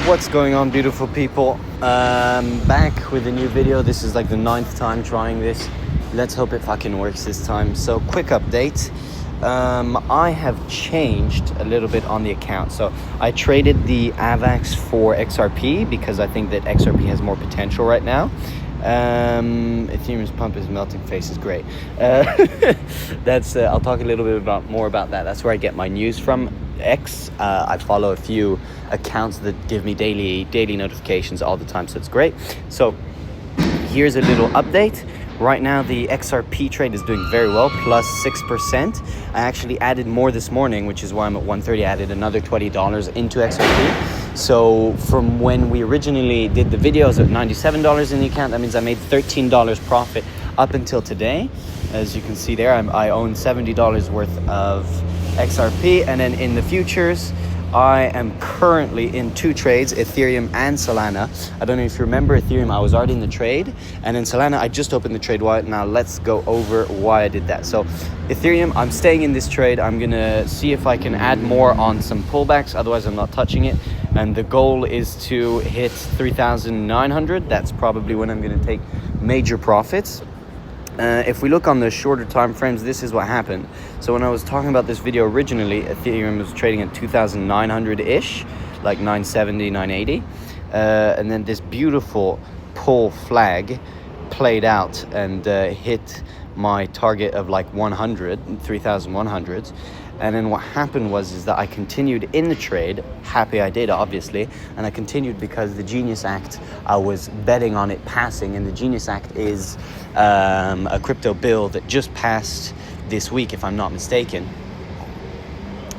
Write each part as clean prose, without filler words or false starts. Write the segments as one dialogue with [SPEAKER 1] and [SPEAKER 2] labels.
[SPEAKER 1] What's going on, beautiful people? Back with a new video. This is like the 9th time trying this. Let's hope it fucking works this time. So quick update. I have changed a little bit on the account. So I traded the AVAX for XRP because I think that XRP has more potential right now. Ethereum's pump is melting face is great. That's I'll talk a little bit more about that. That's where I get my news from. I follow a few accounts that give me daily notifications all the time, so it's great. So here's a little update. Right now the XRP trade is doing very well, plus 6%. I actually added more this morning, which is why I'm at 130. I added another $20 into XRP. So from when we originally did the videos at $97 in the account, that means I made $13 profit up until today. As you can see there, I own $70 worth of XRP, and then in the futures I am currently in 2 trades, Ethereum and Solana. I don't know if you remember Ethereum, I was already in the trade, and in Solana I just opened the trade. Now let's go over why I did that. So Ethereum, I'm staying in this trade. I'm gonna see if I can add more on some pullbacks, otherwise I'm not touching it. And the goal is to hit 3,900. That's probably when I'm gonna take major profits. If we look on the shorter time frames, this is what happened. So when I was talking about this video originally, Ethereum was trading at 2,900-ish, like 970, 980. And then this beautiful pull flag played out and hit my target of like 3,100. And then what happened was that I continued in the trade. Happy I did, obviously. And I continued because the Genius Act, I was betting on it passing. And the Genius Act is a crypto bill that just passed this week, if I'm not mistaken.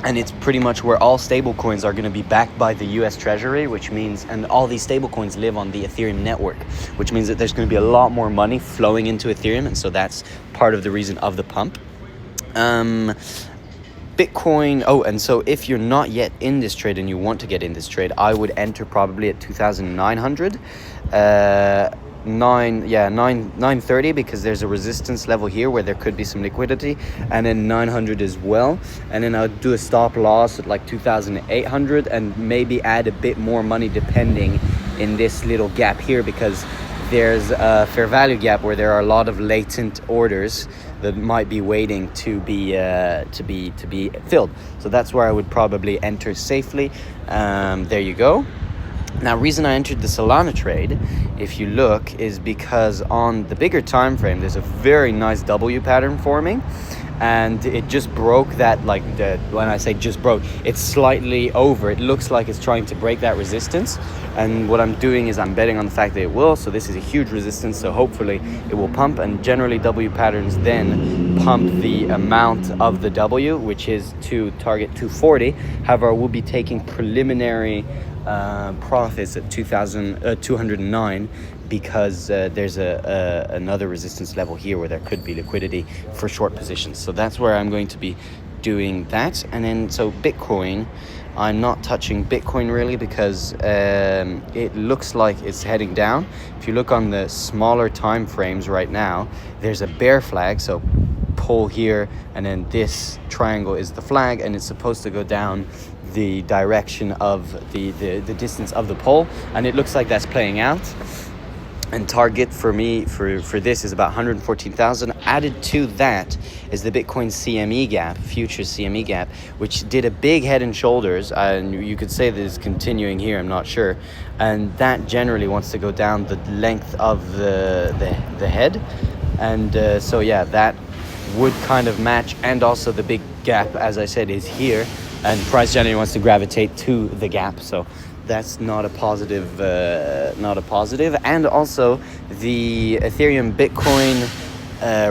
[SPEAKER 1] And it's pretty much where all stablecoins are going to be backed by the US Treasury, which means, and all these stablecoins live on the Ethereum network, which means that there's going to be a lot more money flowing into Ethereum. And so that's part of the reason of the pump. Bitcoin, and so if you're not yet in this trade and you want to get in this trade, I would enter probably at 2,900, 930, because there's a resistance level here where there could be some liquidity, and then 900 as well. And then I'll do a stop loss at like 2,800 and maybe add a bit more money depending in this little gap here, because there's a fair value gap where there are a lot of latent orders that might be waiting to be filled. So that's where I would probably enter safely. There you go. Now, reason I entered the Solana trade, if you look, is because on the bigger time frame, there's a very nice W pattern forming, and it just broke that, when I say just broke, it's slightly over. It looks like it's trying to break that resistance. And what I'm doing is I'm betting on the fact that it will. So this is a huge resistance, so hopefully it will pump. And generally W patterns then pump the amount of the W, which is to target 240. However, we'll be taking preliminary profits at 209 because there's another resistance level here where there could be liquidity for short positions. So that's where I'm going to be doing that. And then so Bitcoin, I'm not touching Bitcoin really because it looks like it's heading down. If you look on the smaller time frames right now, there's a bear flag, so pull here, and then this triangle is the flag, and it's supposed to go down the direction of the distance of the pole, and it looks like that's playing out. And target for me for this is about 114,000. Added to that is the Bitcoin CME gap, future CME gap, which did a big head and shoulders, and you could say that it's continuing here, I'm not sure. And that generally wants to go down the length of the head, and so yeah, that would kind of match. And also the big gap, as I said, is here, and price generally wants to gravitate to the gap, so that's not a positive. And also the Ethereum Bitcoin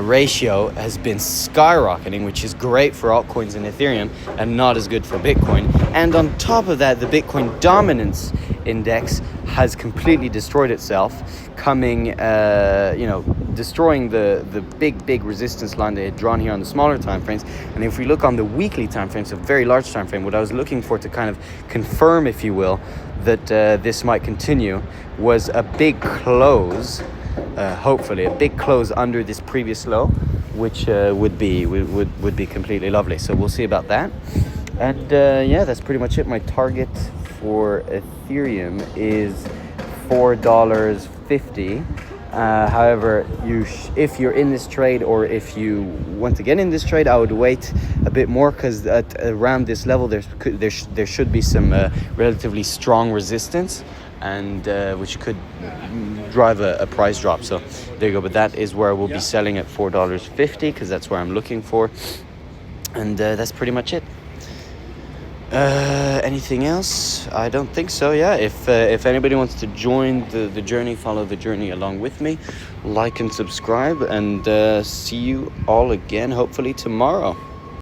[SPEAKER 1] ratio has been skyrocketing, which is great for altcoins in Ethereum and not as good for Bitcoin. And on top of that, the Bitcoin dominance index has completely destroyed itself, destroying the big resistance line they had drawn here on the smaller time frames. And if we look on the weekly time frames, a very large time frame, what I was looking for to kind of confirm, if you will, that this might continue, was a big close, hopefully a big close under this previous low, which would be completely lovely. So we'll see about that. And yeah, that's pretty much it. My target for Ethereum is $4.50. However, if you're in this trade, or if you want to get in this trade, I would wait a bit more, because at around this level there should be some relatively strong resistance, and which could drive a price drop. So there you go. But that is where we'll be selling at $4.50, because that's where I'm looking for, and that's pretty much it. Anything else? I don't think so. Yeah, if anybody wants to join the journey, follow the journey along with me, like and subscribe, and see you all again hopefully tomorrow.